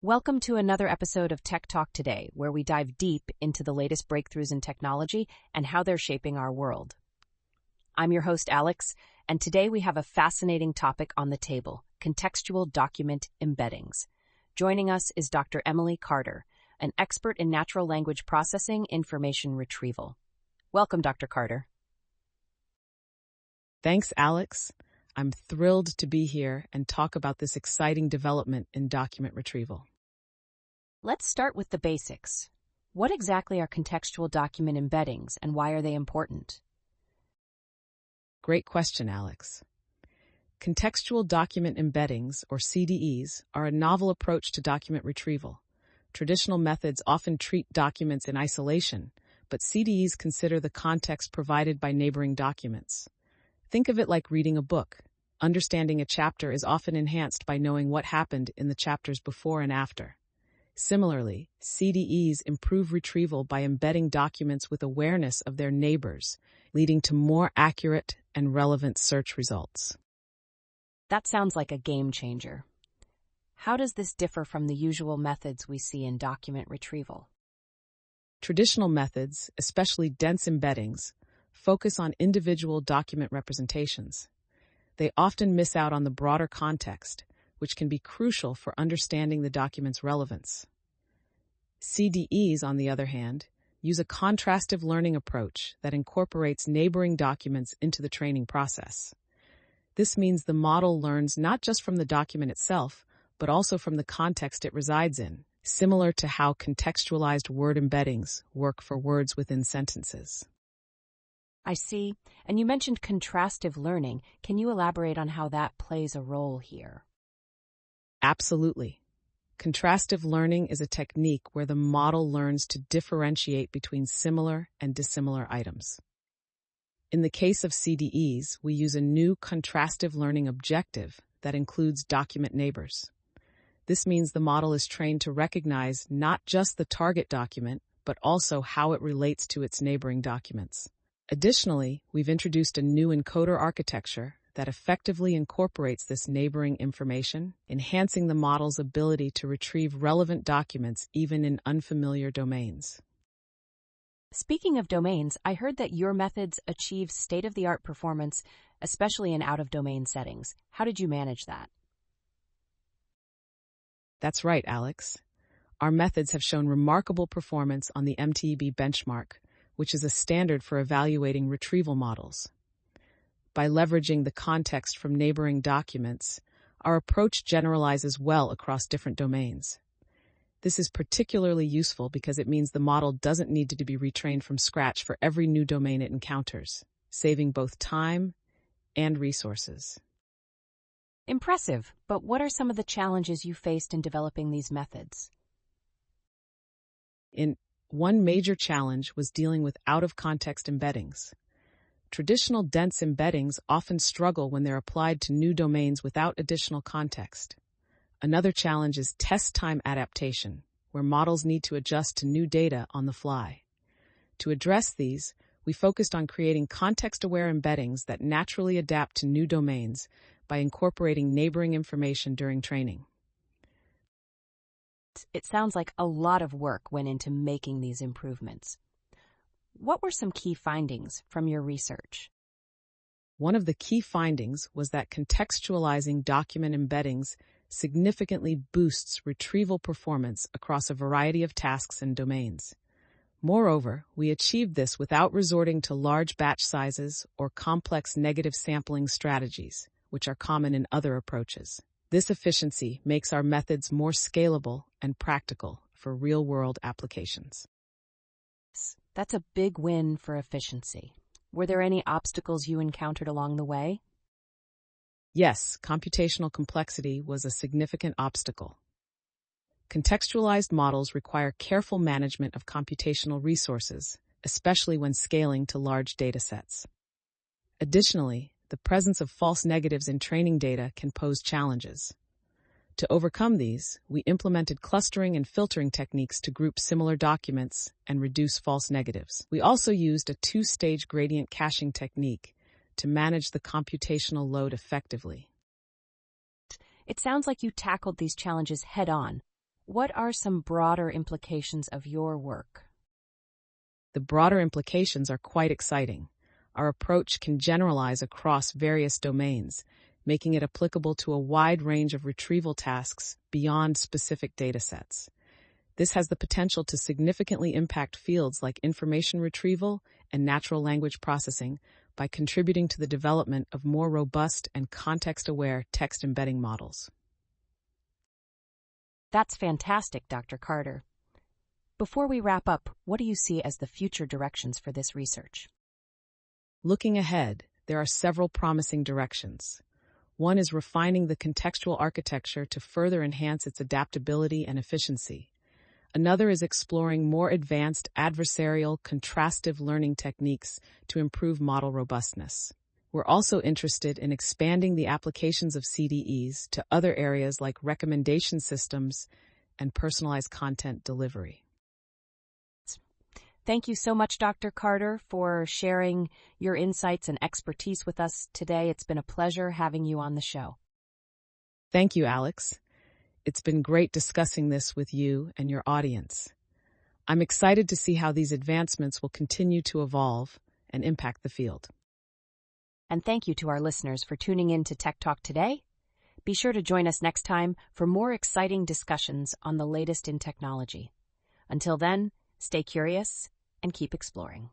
Welcome to another episode of Tech Talk Today, where we dive deep into the latest breakthroughs in technology and how they're shaping our world. I'm your host, Alex, and today we have a fascinating topic on the table: contextual document embeddings. Joining us is Dr. Emily Carter, an expert in natural language processing information retrieval. Welcome, Dr. Carter. Thanks, Alex. I'm thrilled to be here and talk about this exciting development in document retrieval. Let's start with the basics. What exactly are contextual document embeddings and why are they important? Great question, Alex. Contextual document embeddings, or CDEs, are a novel approach to document retrieval. Traditional methods often treat documents in isolation, but CDEs consider the context provided by neighboring documents. Think of it like reading a book. Understanding a chapter is often enhanced by knowing what happened in the chapters before and after. Similarly, CDEs improve retrieval by embedding documents with awareness of their neighbors, leading to more accurate and relevant search results. That sounds like a game changer. How does this differ from the usual methods we see in document retrieval? Traditional methods, especially dense embeddings, focus on individual document representations. They often miss out on the broader context, which can be crucial for understanding the document's relevance. CDEs, on the other hand, use a contrastive learning approach that incorporates neighboring documents into the training process. This means the model learns not just from the document itself, but also from the context it resides in, similar to how contextualized word embeddings work for words within sentences. I see. And you mentioned contrastive learning. Can you elaborate on how that plays a role here? Absolutely. Contrastive learning is a technique where the model learns to differentiate between similar and dissimilar items. In the case of CDEs, we use a new contrastive learning objective that includes document neighbors. This means the model is trained to recognize not just the target document, but also how it relates to its neighboring documents. Additionally, we've introduced a new encoder architecture that effectively incorporates this neighboring information, enhancing the model's ability to retrieve relevant documents even in unfamiliar domains. Speaking of domains, I heard that your methods achieve state-of-the-art performance, especially in out-of-domain settings. How did you manage that? That's right, Alex. Our methods have shown remarkable performance on the MTEB benchmark, which is a standard for evaluating retrieval models. By leveraging the context from neighboring documents, our approach generalizes well across different domains. This is particularly useful because it means the model doesn't need to be retrained from scratch for every new domain it encounters, saving both time and resources. Impressive, but what are some of the challenges you faced in developing these methods? One major challenge was dealing with out-of-context embeddings. Traditional dense embeddings often struggle when they're applied to new domains without additional context. Another challenge is test time adaptation, where models need to adjust to new data on the fly. To address these, we focused on creating context-aware embeddings that naturally adapt to new domains by incorporating neighboring information during training. It sounds like a lot of work went into making these improvements. What were some key findings from your research? One of the key findings was that contextualizing document embeddings significantly boosts retrieval performance across a variety of tasks and domains. Moreover, we achieved this without resorting to large batch sizes or complex negative sampling strategies, which are common in other approaches. This efficiency makes our methods more scalable and practical for real-world applications. That's a big win for efficiency. Were there any obstacles you encountered along the way? Yes, computational complexity was a significant obstacle. Contextualized models require careful management of computational resources, especially when scaling to large datasets. Additionally, the presence of false negatives in training data can pose challenges. To overcome these, we implemented clustering and filtering techniques to group similar documents and reduce false negatives. We also used a two-stage gradient caching technique to manage the computational load effectively. It sounds like you tackled these challenges head-on. what are some broader implications of your work? The broader implications are quite exciting. Our approach can generalize across various domains, making it applicable to a wide range of retrieval tasks beyond specific datasets. This has the potential to significantly impact fields like information retrieval and natural language processing by contributing to the development of more robust and context-aware text embedding models. That's fantastic, Dr. Carter. Before we wrap up, what do you see as the future directions for this research? Looking ahead, there are several promising directions. One is refining the contextual architecture to further enhance its adaptability and efficiency. Another is exploring more advanced adversarial contrastive learning techniques to improve model robustness. We're also interested in expanding the applications of CDEs to other areas like recommendation systems and personalized content delivery. Thank you so much, Dr. Carter, for sharing your insights and expertise with us today. It's been a pleasure having you on the show. Thank you, Alex. It's been great discussing this with you and your audience. I'm excited to see how these advancements will continue to evolve and impact the field. And thank you to our listeners for tuning in to Tech Talk today. Be sure to join us next time for more exciting discussions on the latest in technology. Until then, stay curious and keep exploring.